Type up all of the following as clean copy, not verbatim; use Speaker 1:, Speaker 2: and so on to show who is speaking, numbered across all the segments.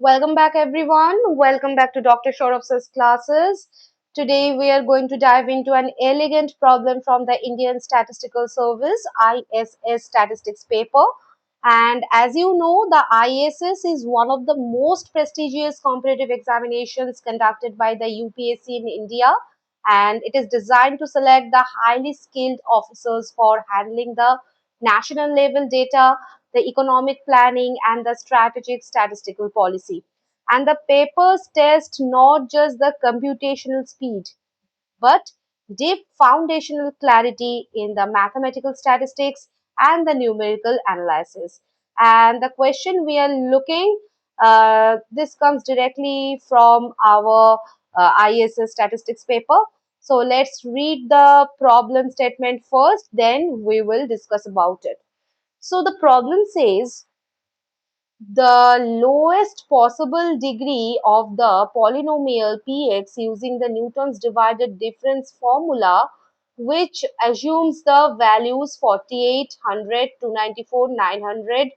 Speaker 1: Welcome back, everyone. Welcome back to Dr. Shorov's classes. Today, we are going to dive into an elegant problem from the Indian Statistical Service ISS statistics paper. And as you know, the ISS is one of the most prestigious competitive examinations conducted by the UPSC in India, and it is designed to select the highly skilled officers for handling the national level data, the economic planning, and the strategic statistical policy. And the papers test not just the computational speed, but deep foundational clarity in the mathematical statistics and the numerical analysis. And the question we are looking, this comes directly from our ISS statistics paper. So let's read the problem statement first, then we will discuss about it. So the problem says the lowest possible degree of the polynomial px using the Newton's divided difference formula, which assumes the values 48, 100, 294, 900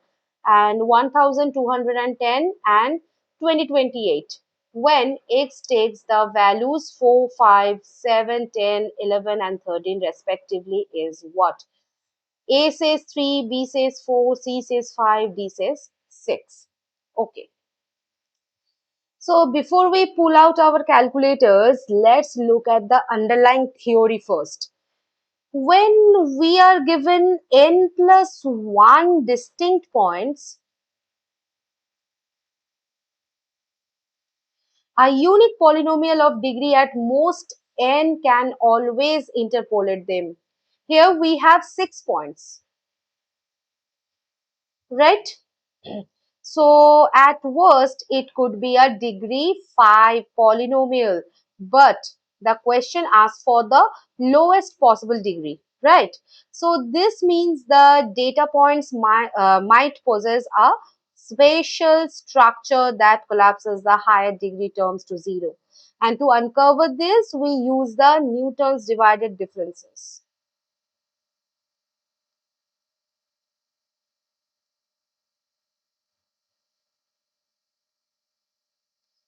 Speaker 1: and 1210 and 2028 when x takes the values 4, 5, 7, 10, 11 and 13 respectively is what? A says 3, B says 4, C says 5, D says 6. Okay. So before we pull out our calculators, let's look at the underlying theory first. When we are given n plus 1 distinct points, a unique polynomial of degree at most n can always interpolate them. Here we have 6 points, right? So at worst, it could be a degree 5 polynomial, but the question asks for the lowest possible degree, right? So this means the data points might possess a spatial structure that collapses the higher degree terms to zero. And to uncover this, we use the Newton's divided differences.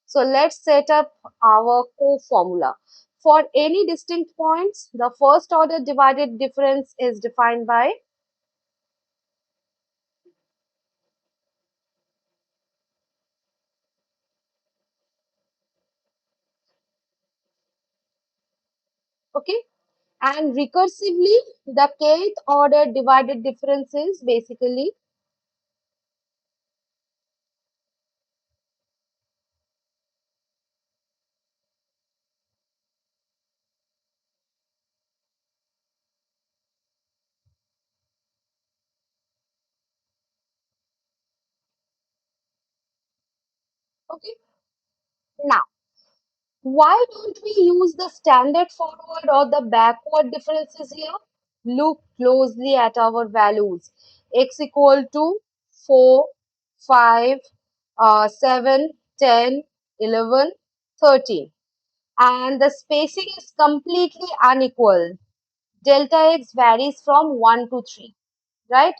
Speaker 1: So let's set up our co-formula. For any distinct points, the first order divided difference is defined by, okay, and recursively, the kth order divided difference is basically, okay. Now, why don't we use the standard forward or the backward differences here? Look closely at our values. X equal to 4, 5, 7, 10, 11, 13. And the spacing is completely unequal. Delta x varies from 1 to 3, right?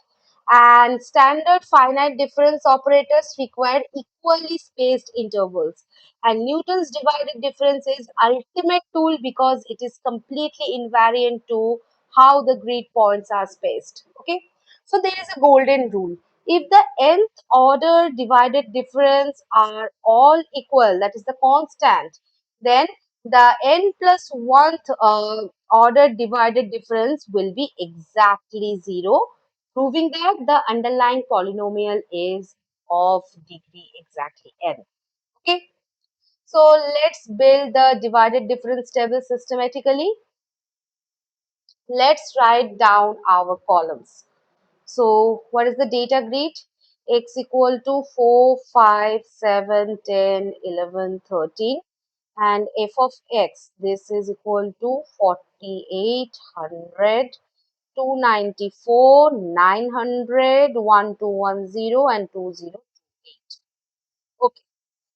Speaker 1: And standard finite difference operators require equally spaced intervals. And Newton's divided difference is ultimate tool because it is completely invariant to how the grid points are spaced. Okay, so there is a golden rule. If the nth order divided difference are all equal, that is the constant, then the n plus 1th order divided difference will be exactly 0, proving that the underlying polynomial is of degree exactly n. Okay, so let's build the divided difference table systematically. Let's write down our columns. So what is the data grid? X equal to 4, 5, 7, 10, 11, 13, and f of x, this is equal to 48, 100, 294, 900, 1210 and 2028. Okay,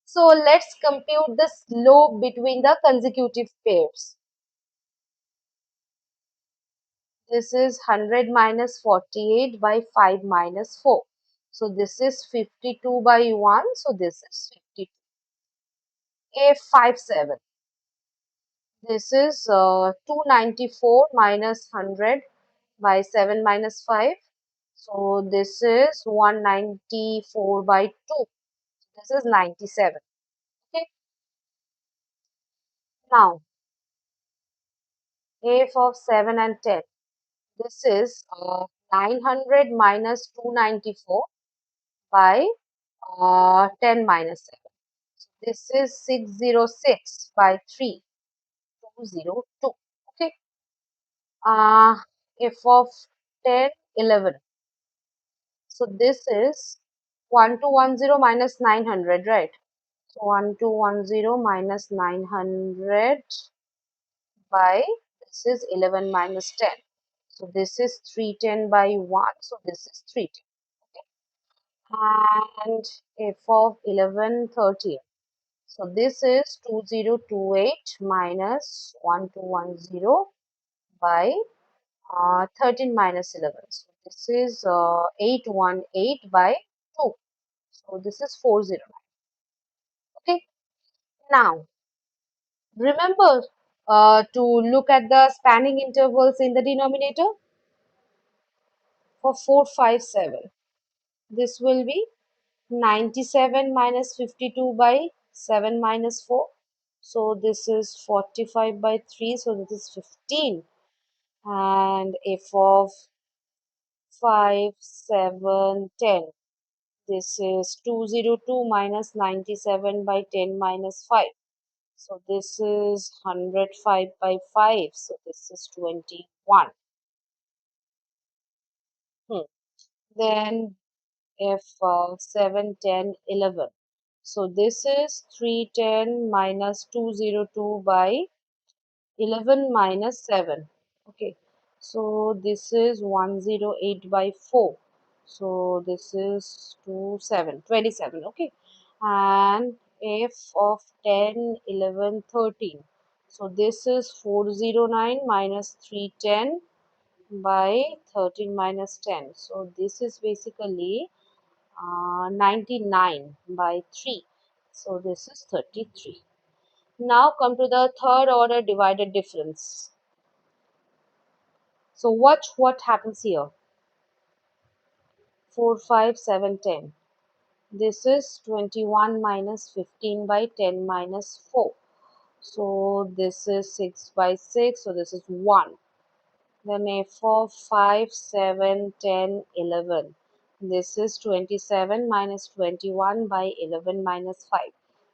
Speaker 1: so let's compute the slope between the consecutive pairs. This is 100 minus 48 by 5 minus 4. So this is 52 by 1. So this is A57. This is 294 minus 100 by 7 minus 5. So this is 194 by 2. This is 97. Okay. Now, F of 7 and 10. This is 900 minus 294 by 10 minus 7. This is 606 by 3, 202. Okay. Uh, F of 10, 11. So this is 1210 minus 900, right? So 1210 minus 900 by, this is 11 minus 10. So this is 310 by 1. So this is 310. And f of 11, 13. So this is 2028 minus 1210 by 13 minus 11. So this is 818 by 2. So this is 409. Okay. Now, remember to look at the spanning intervals in the denominator for 457. This will be 97 minus 52 by 7 minus 4. So this is 45 by 3. So this is 15. And f of 5, 7, 10. This is 202 minus 97 by 10 minus 5. So this is 105 by 5. So this is 21. Hmm. Then if 7, 10, 11. So this is 310 minus 202 by 11 minus 7. Okay. So this is 108 by 4. So this is 27. Okay. And f of 10, 11, 13. So this is 409 minus 310 by 13 minus 10. So this is basically 99 by 3. So this is 33. Now come to the third order divided difference. So watch what happens here. 4, 5, 7, 10. This is 21 minus 15 by 10 minus 4. So this is 6 by 6. So this is 1. Then f of 5, 7, 10, 11. This is 27 minus 21 by 11 minus 5.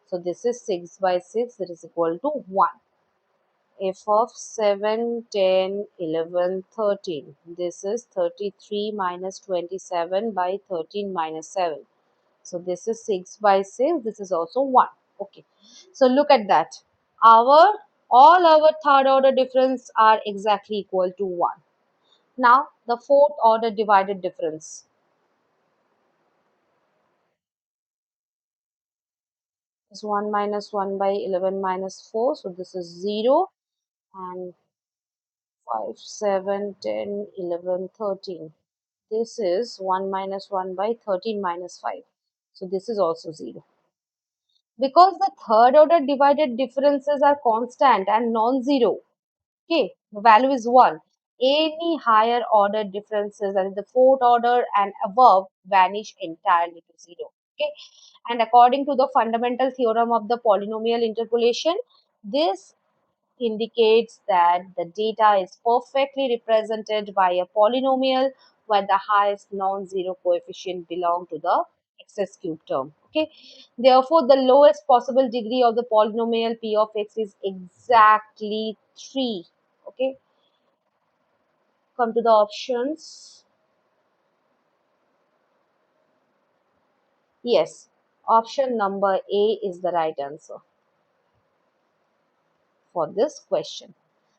Speaker 1: So this is 6 by 6, that is equal to 1. F of 7, 10, 11, 13. This is 33 minus 27 by 13 minus 7. So this is 6 by 6. This is also 1. Okay. So look at that. All our third order difference are exactly equal to 1. Now the fourth order divided difference is 1 minus 1 by 11 minus 4. So this is 0. And 5, 7, 10, 11, 13. This is 1 minus 1 by 13 minus 5. So this is also 0. Because the third order divided differences are constant and non-zero, okay, the value is 1. Any higher order differences, that is the fourth order and above, vanish entirely to 0. Okay, and according to the fundamental theorem of the polynomial interpolation, this indicates that the data is perfectly represented by a polynomial where the highest non-zero coefficient belong to the excess cube term. Okay, therefore the lowest possible degree of the polynomial p of x is exactly 3. Okay, come to the options. Yes, option number A is the right answer for this question.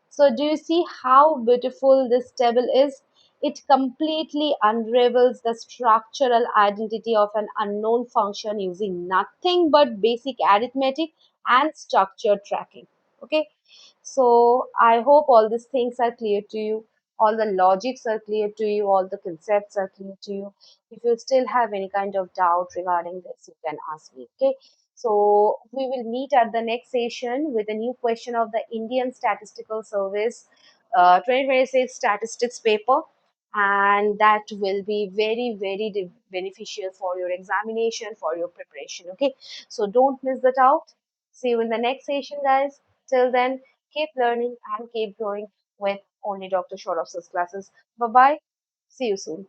Speaker 1: So do you see how beautiful this table is? It completely unravels the structural identity of an unknown function using nothing but basic arithmetic and structure tracking. Okay, so I hope all these things are clear to you. all the logics are clear to you, all the concepts are clear to you. If you still have any kind of doubt regarding this, you can ask me. Okay. So we will meet at the next session with a new question of the Indian Statistical Service 2026 statistics paper, and that will be very, very beneficial for your examination, for your preparation. Okay, so don't miss that out. See you in the next session, guys. Till then, keep learning and keep growing with only Dr. Shorof's classes. Bye bye. See you soon.